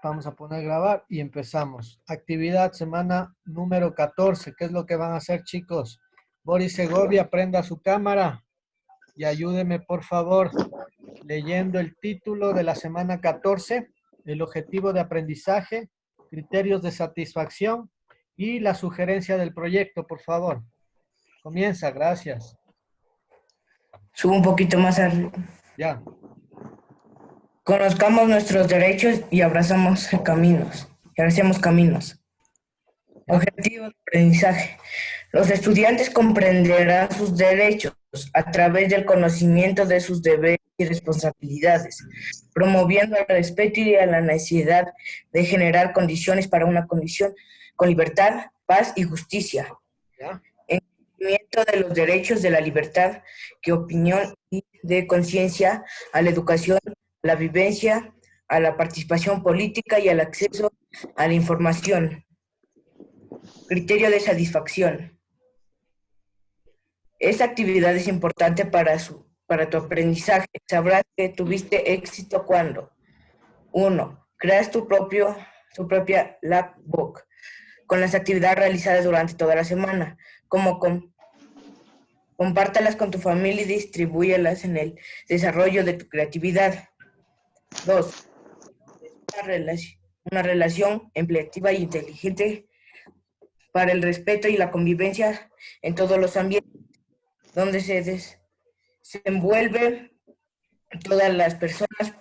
Vamos a poner grabar y empezamos. Actividad semana número 14. ¿Qué es lo que van a hacer, chicos? Boris Segovia, prenda su cámara y ayúdeme, por favor, leyendo el título de la semana 14, el objetivo de aprendizaje, criterios de satisfacción y la sugerencia del proyecto, por favor. Comienza, gracias. Subo un poquito más arriba. Ya, Conozcamos nuestros derechos y abrazamos caminos. Y abracemos caminos. ya, Objetivo de aprendizaje. Los estudiantes comprenderán sus derechos a través del conocimiento de sus deberes y responsabilidades, promoviendo el respeto y la necesidad de generar condiciones para una condición con libertad, paz y justicia. ya, En cumplimiento de los derechos de la libertad, que opinión y de conciencia, a la educación, a la vivencia, a la participación política y al acceso a la información. Criterio de satisfacción. Esta actividad es importante para tu aprendizaje. Sabrás que tuviste éxito cuando 1. Creas tu propia logbook con las actividades realizadas durante toda la semana, como compártalas con tu familia y distribúyelas en el desarrollo de tu creatividad. 2. Una relación empleativa y inteligente para el respeto y la convivencia en todos los ambientes donde se desenvuelven todas las personas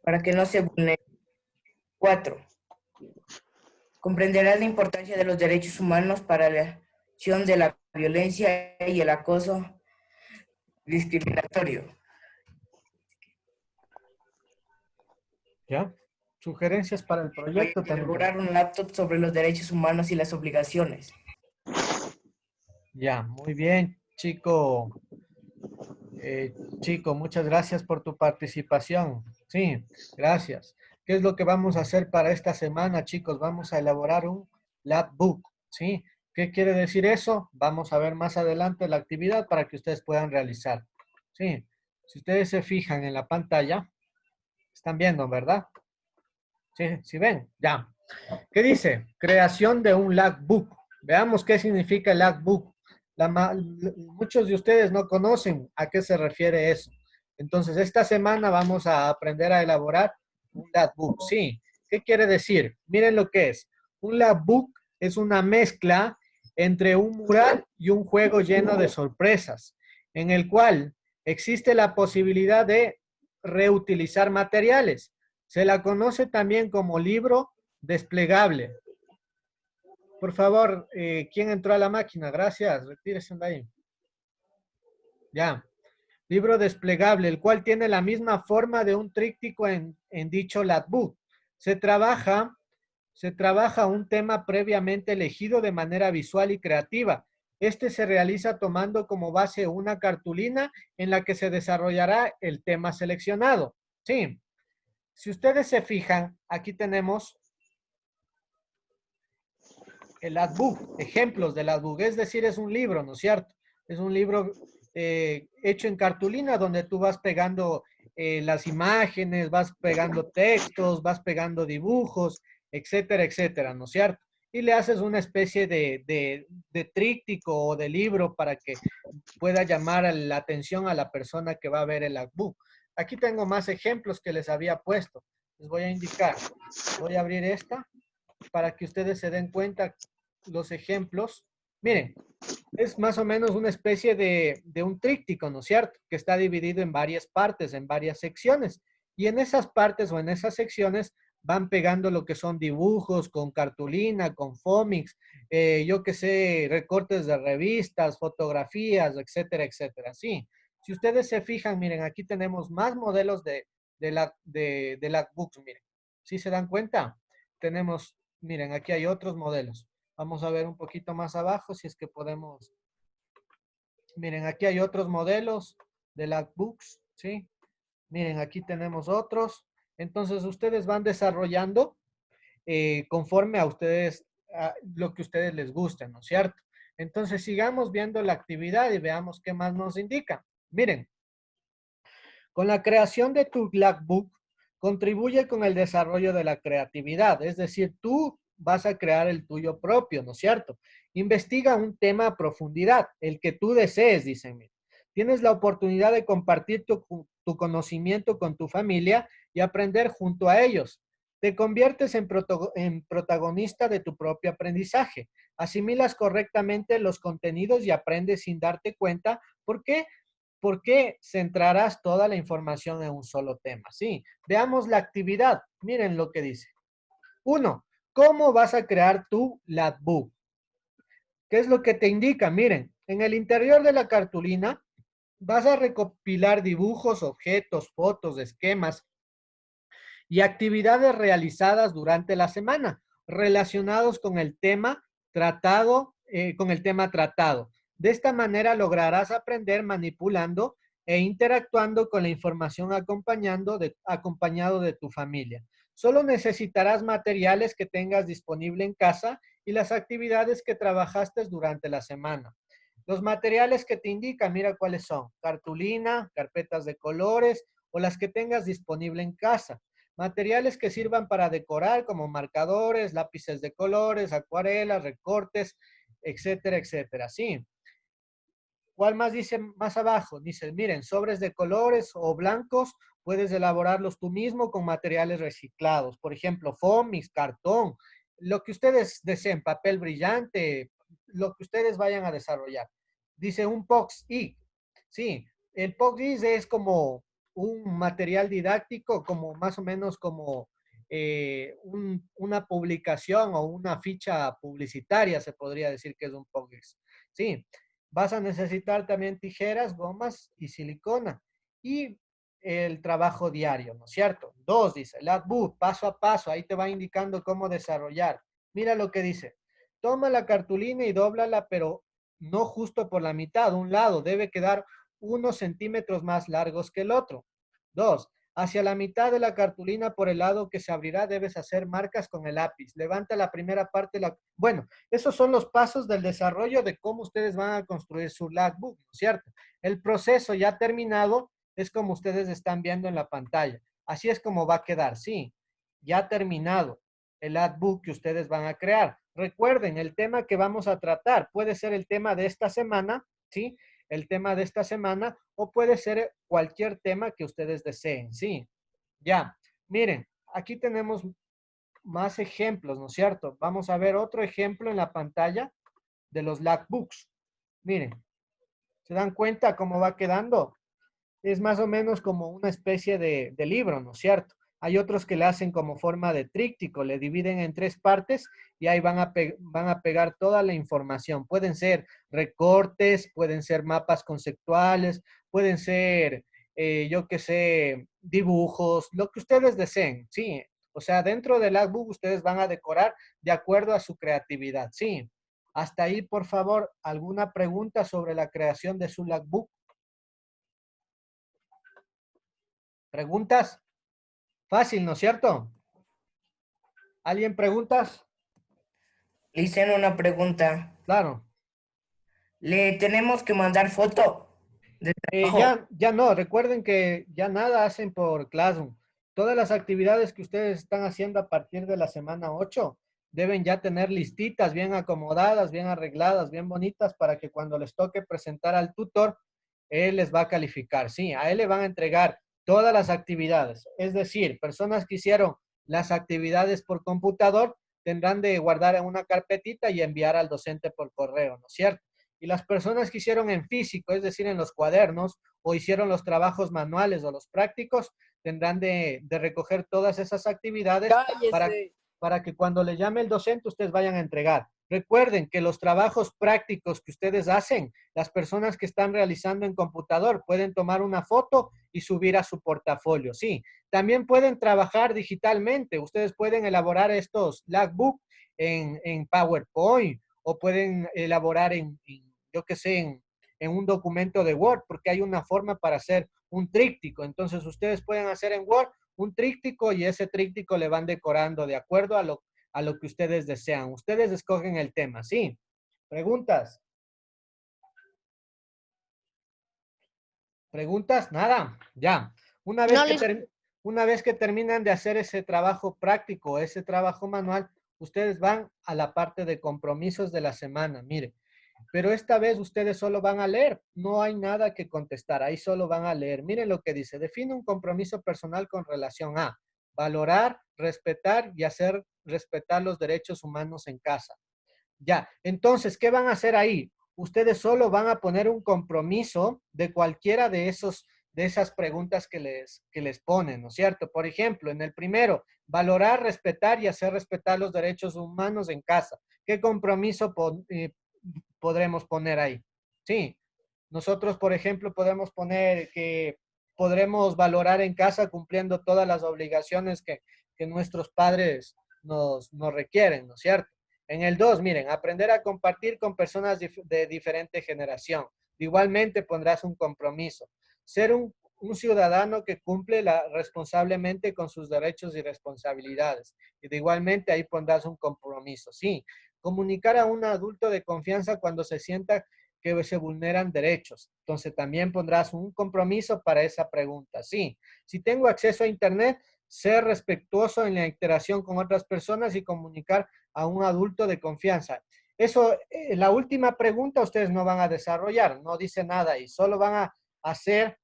para que no se vulneren. 4. Comprenderás la importancia de los derechos humanos para la acción de la violencia y el acoso discriminatorio. ya. Sugerencias para el Voy proyecto a también. elaborar un laptop sobre los derechos humanos y las obligaciones. Ya, muy bien, chico. Chico, muchas gracias por tu participación. Sí, gracias. ¿Qué es lo que vamos a hacer para esta semana, chicos? Vamos a elaborar un lab book, ¿sí? ¿Qué quiere decir eso? Vamos a ver más adelante la actividad para que ustedes puedan realizar. Sí, si ustedes se fijan en la pantalla, están viendo, ¿verdad? Sí, sí ven, ya. ¿Qué dice? Creación de un logbook. Veamos qué significa el logbook. Muchos de ustedes no conocen a qué se refiere eso. Entonces, esta semana vamos a aprender a elaborar un logbook. Sí, ¿qué quiere decir? Miren lo que es. Un logbook es una mezcla entre un mural y un juego lleno de sorpresas, en el cual existe la posibilidad de reutilizar materiales. Se la conoce también como libro desplegable. Por favor, ¿quién entró a la máquina? Gracias, retírese de ahí. Ya. Libro desplegable, el cual tiene la misma forma de un tríptico en dicho logbook. Se trabaja un tema previamente elegido de manera visual y creativa. Este se realiza tomando como base una cartulina en la que se desarrollará el tema seleccionado. Sí. Si ustedes se fijan, aquí tenemos el logbook, ejemplos del logbook, es decir, es un libro, ¿no es cierto? Es un libro hecho en cartulina donde tú vas pegando las imágenes, vas pegando textos, vas pegando dibujos, etcétera, etcétera, ¿no es cierto? Y le haces una especie de tríptico o de libro para que pueda llamar la atención a la persona que va a ver el logbook. Aquí tengo más ejemplos que les había puesto. Les voy a indicar. Voy a abrir esta para que ustedes se den cuenta los ejemplos. Miren, es más o menos una especie de un tríptico, ¿no es cierto? Que está dividido en varias partes, en varias secciones. Y en esas partes o en esas secciones van pegando lo que son dibujos con cartulina, con cómics, yo que sé, recortes de revistas, fotografías, etcétera, etcétera. Sí, si ustedes se fijan, miren, aquí tenemos más modelos de logbooks, miren. ¿Sí se dan cuenta? Tenemos, miren, aquí hay otros modelos. Vamos a ver un poquito más abajo si es que podemos. Miren, aquí hay otros modelos de logbooks, ¿sí? Miren, aquí tenemos otros. Entonces, ustedes van desarrollando conforme a ustedes, a lo que a ustedes les guste, ¿no es cierto? Entonces, sigamos viendo la actividad y veamos qué más nos indica. Miren, con la creación de tu logbook, Contribuye con el desarrollo de la creatividad, es decir, tú vas a crear el tuyo propio, ¿no es cierto? Investiga un tema a profundidad, el que tú desees, dicen. Tienes la oportunidad de compartir tu conocimiento con tu familia y aprender junto a ellos. Te conviertes en protagonista de tu propio aprendizaje. Asimilas correctamente los contenidos y aprendes sin darte cuenta. ¿Por qué? Porque centrarás toda la información en un solo tema. Sí, veamos la actividad. Miren lo que dice. Uno, ¿cómo vas a crear tu Labbook? ¿Qué es lo que te indica? Miren, en el interior de la cartulina vas a recopilar dibujos, objetos, fotos, esquemas y actividades realizadas durante la semana relacionados con el tema tratado. De esta manera lograrás aprender manipulando e interactuando con la información acompañado de tu familia. Solo necesitarás materiales que tengas disponible en casa y las actividades que trabajaste durante la semana. Los materiales que te indican, mira cuáles son: cartulina, carpetas de colores o las que tengas disponible en casa. Materiales que sirvan para decorar, como marcadores, lápices de colores, acuarelas, recortes, etcétera, etcétera. Sí. ¿Cuál más dice más abajo? Dice, miren, sobres de colores o blancos, puedes elaborarlos tú mismo con materiales reciclados. Por ejemplo, foamy, cartón, lo que ustedes deseen, papel brillante, lo que ustedes vayan a desarrollar. Dice un POX-it. Sí, el POX-it es como un material didáctico, como más o menos como una publicación o una ficha publicitaria, se podría decir que es un POX-it. Sí, vas a necesitar también tijeras, gomas y silicona. Y el trabajo diario, ¿no es cierto? Dos, dice, Labbook, paso a paso, ahí te va indicando cómo desarrollar. Mira lo que dice. Toma la cartulina y dóblala, pero no justo por la mitad. Un lado debe quedar unos centímetros más largos que el otro. Dos, hacia la mitad de la cartulina por el lado que se abrirá debes hacer marcas con el lápiz. Levanta la primera parte. Bueno, esos son los pasos del desarrollo de cómo ustedes van a construir su Labbook, ¿no es cierto? El proceso ya terminado es como ustedes están viendo en la pantalla. Así es como va a quedar, sí, ya terminado el Labbook que ustedes van a crear. Recuerden, el tema que vamos a tratar puede ser el tema de esta semana, ¿sí? El tema de esta semana o puede ser cualquier tema que ustedes deseen, ¿sí? Ya, miren, aquí tenemos más ejemplos, ¿no es cierto? Vamos a ver otro ejemplo en la pantalla de los Lagbooks. Miren, ¿se dan cuenta cómo va quedando? Es más o menos como una especie de libro, ¿no es cierto? Hay otros que le hacen como forma de tríptico, le dividen en tres partes y ahí van a pegar toda la información. Pueden ser recortes, pueden ser mapas conceptuales, pueden ser, yo qué sé, dibujos, lo que ustedes deseen, ¿sí? O sea, dentro del Logbook ustedes van a decorar de acuerdo a su creatividad, ¿sí? Hasta ahí, por favor, ¿alguna pregunta sobre la creación de su Logbook? ¿Preguntas? Fácil, ¿no es cierto? ¿Alguien preguntas? Le hicieron una pregunta. Claro. ¿Le tenemos que mandar foto de trabajo? Ya no, recuerden que ya nada hacen por Classroom. Todas las actividades que ustedes están haciendo a partir de la semana 8 deben ya tener listitas, bien acomodadas, bien arregladas, bien bonitas, para que cuando les toque presentar al tutor, él les va a calificar. Sí, a él le van a entregar todas las actividades. Es decir, personas que hicieron las actividades por computador tendrán de guardar en una carpetita y enviar al docente por correo, ¿no es cierto? Y las personas que hicieron en físico, es decir, en los cuadernos, o hicieron los trabajos manuales o los prácticos, tendrán de recoger todas esas actividades para, Cállese. para que cuando le llame el docente ustedes vayan a entregar. Recuerden que los trabajos prácticos que ustedes hacen, las personas que están realizando en computador pueden tomar una foto y subir a su portafolio. Sí, también pueden trabajar digitalmente. Ustedes pueden elaborar estos Logbook en PowerPoint o pueden elaborar yo qué sé, en un documento de Word, porque hay una forma para hacer un tríptico. Entonces, ustedes pueden hacer en Word un tríptico y ese tríptico le van decorando de acuerdo a lo que ustedes desean. Ustedes escogen el tema, ¿sí? ¿Preguntas? ¿Preguntas? Nada. Ya. Una vez No que les... Una vez que terminan de hacer ese trabajo práctico, ese trabajo manual, ustedes van a la parte de compromisos de la semana. Mire, pero esta vez ustedes solo van a leer, no hay nada que contestar, ahí solo van a leer. Miren lo que dice, define un compromiso personal con relación a valorar, respetar y hacer respetar los derechos humanos en casa. Ya, entonces, ¿qué van a hacer ahí? Ustedes solo van a poner un compromiso de cualquiera de esas preguntas que les ponen, ¿no es cierto? Por ejemplo, en el primero, valorar, respetar y hacer respetar los derechos humanos en casa. ¿Qué compromiso podremos poner ahí? Sí, nosotros, por ejemplo, podemos poner que podremos valorar en casa cumpliendo todas las obligaciones que nuestros padres nos requieren, ¿no es cierto? En el 2, miren, aprender a compartir con personas de diferente generación. Igualmente pondrás un compromiso. Ser un ciudadano que cumple responsablemente con sus derechos y responsabilidades. Y de igualmente ahí pondrás un compromiso. Sí, comunicar a un adulto de confianza cuando se sienta que se vulneran derechos. Entonces también pondrás un compromiso para esa pregunta. Sí, si tengo acceso a Internet, ser respetuoso en la interacción con otras personas y comunicar a un adulto de confianza. Eso, la última pregunta ustedes no van a desarrollar, no dice nada y solo van a hacer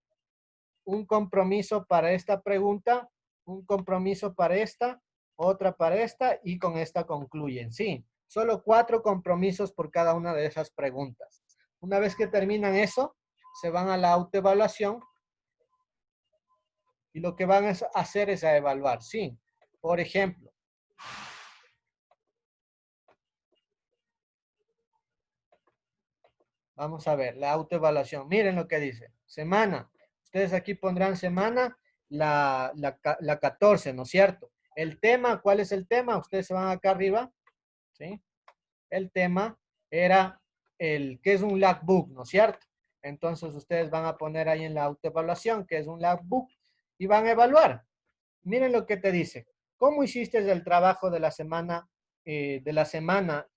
un compromiso para esta pregunta, un compromiso para esta, otra para esta y con esta concluyen. Sí, solo 4 compromisos por cada una de esas preguntas. Una vez que terminan eso, se van a la autoevaluación y lo que van a hacer es a evaluar. Sí, por ejemplo, vamos a ver, la autoevaluación. Miren lo que dice. Semana. Ustedes aquí pondrán semana, la 14, ¿no es cierto? El tema, ¿cuál es el tema? Ustedes se van acá arriba, ¿sí? El tema era ¿qué es un logbook, ¿no es cierto? Entonces ustedes van a poner ahí en la autoevaluación que es un logbook y van a evaluar. Miren lo que te dice. ¿Cómo hiciste el trabajo de la semana,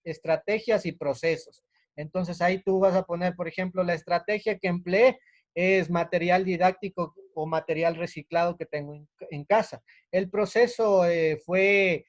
estrategias y procesos? Entonces ahí tú vas a poner, por ejemplo, la estrategia que empleé es material didáctico o material reciclado que tengo en casa. El proceso fue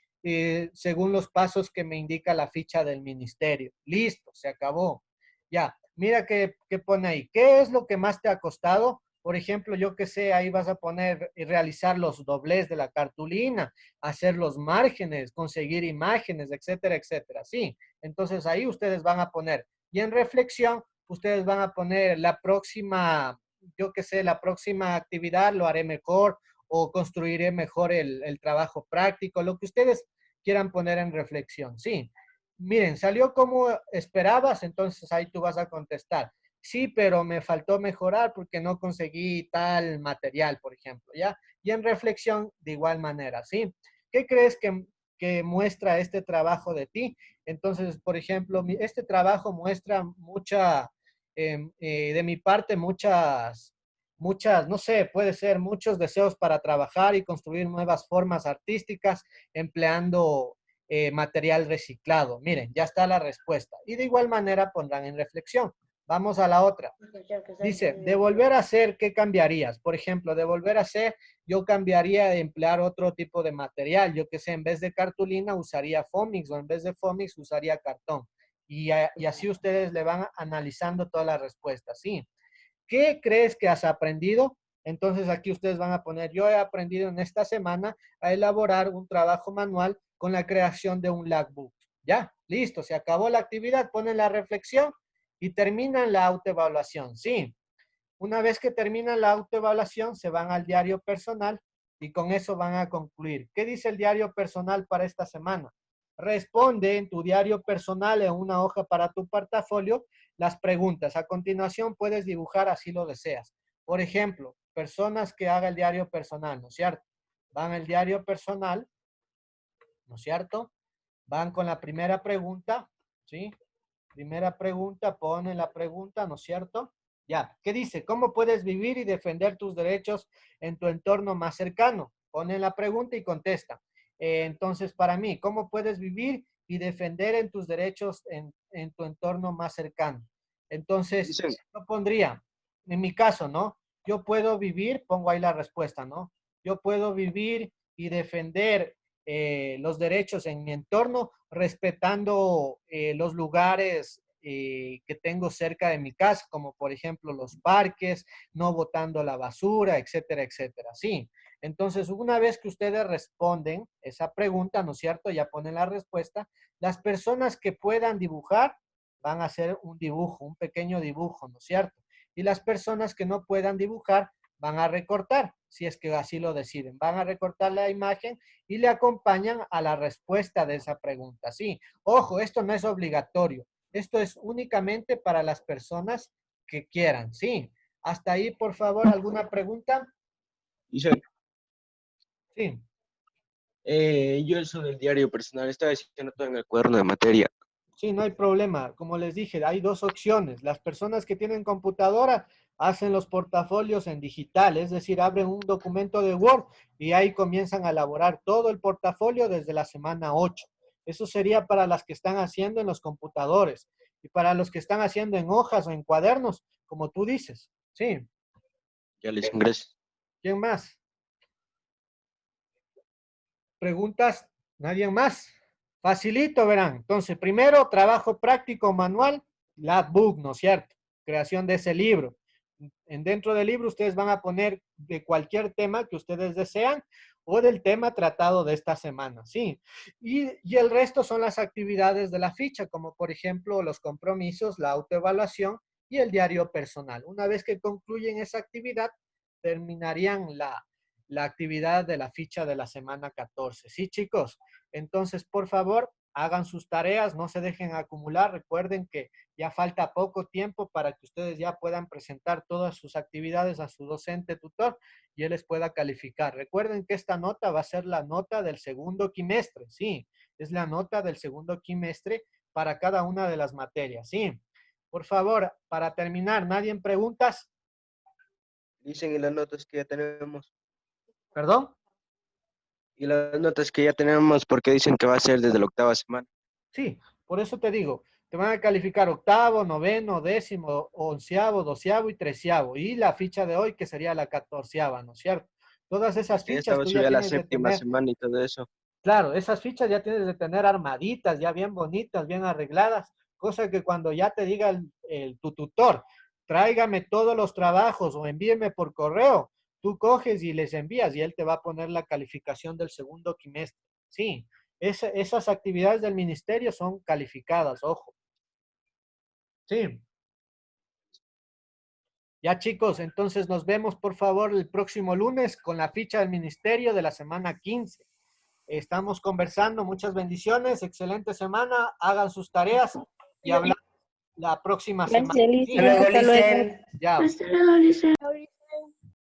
según los pasos que me indica la ficha del ministerio. Listo, se acabó. Ya, mira qué pone ahí. ¿Qué es lo que más te ha costado? Por ejemplo, yo que sé, ahí vas a poner y realizar los doblez de la cartulina, hacer los márgenes, conseguir imágenes, etcétera, etcétera. Sí, entonces ahí ustedes van a poner. Y en reflexión, ustedes van a poner la próxima, yo que sé, la próxima actividad lo haré mejor o construiré mejor el trabajo práctico, lo que ustedes quieran poner en reflexión. Sí, miren, salió como esperabas, entonces ahí tú vas a contestar. Sí, pero me faltó mejorar porque no conseguí tal material, por ejemplo, ¿ya? Y en reflexión, de igual manera, ¿sí? ¿Qué crees que muestra este trabajo de ti? Entonces, por ejemplo, este trabajo muestra de mi parte, no sé, puede ser muchos deseos para trabajar y construir nuevas formas artísticas empleando material reciclado. Miren, ya está la respuesta. Y de igual manera pondrán en reflexión. Vamos a la otra. Dice, de volver a hacer, ¿qué cambiarías? Por ejemplo, de volver a hacer, yo cambiaría de emplear otro tipo de material. Yo que sé, en vez de cartulina usaría Fomix o en vez de Fomix usaría cartón. Y así ustedes le van analizando todas las respuestas. Sí. ¿Qué crees que has aprendido? Entonces aquí ustedes van a poner, yo he aprendido en esta semana a elaborar un trabajo manual con la creación de un logbook. Ya, listo, se acabó la actividad, ponen la reflexión y terminan la autoevaluación. Sí, una vez que terminan la autoevaluación, se van al diario personal y con eso van a concluir. ¿Qué dice el diario personal para esta semana? Responde en tu diario personal en una hoja para tu portafolio las preguntas. A continuación puedes dibujar así lo deseas. Por ejemplo, personas que hagan el diario personal, ¿no es cierto? Van al diario personal, ¿no es cierto? Van con la primera pregunta, ¿sí? Primera pregunta, ponen la pregunta, ¿no es cierto? Ya, ¿qué dice? ¿Cómo puedes vivir y defender tus derechos en tu entorno más cercano? Ponen la pregunta y contestan. Entonces, para mí, ¿cómo puedes vivir y defender en tus derechos en tu entorno más cercano? Entonces, Dicen, yo pondría, en mi caso, ¿no? Yo puedo vivir, pongo ahí la respuesta, ¿no? yo puedo vivir y defender los derechos en mi entorno, respetando los lugares que tengo cerca de mi casa, como por ejemplo los parques, no botando la basura, etcétera, etcétera. Sí. Entonces, una vez que ustedes responden esa pregunta, ¿no es cierto? Ya ponen la respuesta. Las personas que puedan dibujar van a hacer un dibujo, un pequeño dibujo, ¿no es cierto? Y las personas que no puedan dibujar van a recortar, si es que así lo deciden. Van a recortar la imagen y le acompañan a la respuesta de esa pregunta. Sí, ojo, esto no es obligatorio. Esto es únicamente para las personas que quieran. Sí, hasta ahí, por favor, ¿alguna pregunta? Dice, Sí. yo eso del diario personal estaba diciendo todo en el cuaderno de materia. Sí, no hay problema. Como les dije, hay dos opciones. Las personas que tienen computadora hacen los portafolios en digital, es decir, abren un documento de Word y ahí comienzan a elaborar todo el portafolio desde la semana 8. Eso sería para las que están haciendo en los computadores y para los que están haciendo en hojas o en cuadernos, como tú dices. Sí. Ya les ingreso. ¿Quién más? ¿Preguntas? ¿Nadie más? Facilito, verán. Entonces, primero, trabajo práctico manual, Labbook, ¿no es cierto? Creación de ese libro. Dentro del libro ustedes van a poner de cualquier tema que ustedes desean o del tema tratado de esta semana, ¿sí? Y el resto son las actividades de la ficha, como por ejemplo los compromisos, la autoevaluación y el diario personal. Una vez que concluyen esa actividad, terminarían la actividad de la ficha de la semana 14. ¿Sí, chicos? Entonces, por favor, hagan sus tareas, no se dejen acumular. Recuerden que ya falta poco tiempo para que ustedes ya puedan presentar todas sus actividades a su docente tutor y él les pueda calificar. Recuerden que esta nota va a ser la nota del segundo quimestre, sí, es la nota del segundo quimestre para cada una de las materias, sí. Por favor, para terminar, ¿nadie en preguntas? Dicen en las notas que ya tenemos. ¿Perdón? Y las notas que ya tenemos porque dicen que va a ser desde la 8ª semana. Sí, por eso te digo, te van a calificar octavo, noveno, décimo, onceavo, doceavo y treceavo. Y la ficha de hoy que sería la catorceava, ¿no es cierto? Todas esas Que esta fichas va a tú subir ya a la tienes de 7ª tener, semana y todo eso. claro, esas fichas ya tienes de tener armaditas, ya bien bonitas, bien arregladas, cosa que cuando ya te diga tu tutor, tráigame todos los trabajos o envíeme por correo, tú coges y les envías y él te va a poner la calificación del segundo quimestre. Sí, esas actividades del ministerio son calificadas, ojo. Sí. Ya chicos, entonces nos vemos por favor el próximo lunes con la ficha del ministerio de la semana 15. Estamos conversando, muchas bendiciones, excelente semana, hagan sus tareas y hablamos la próxima semana. Gracias, Sí, Hasta Licen. luego, Hasta luego. Licen. ya. Hasta luego, Licen.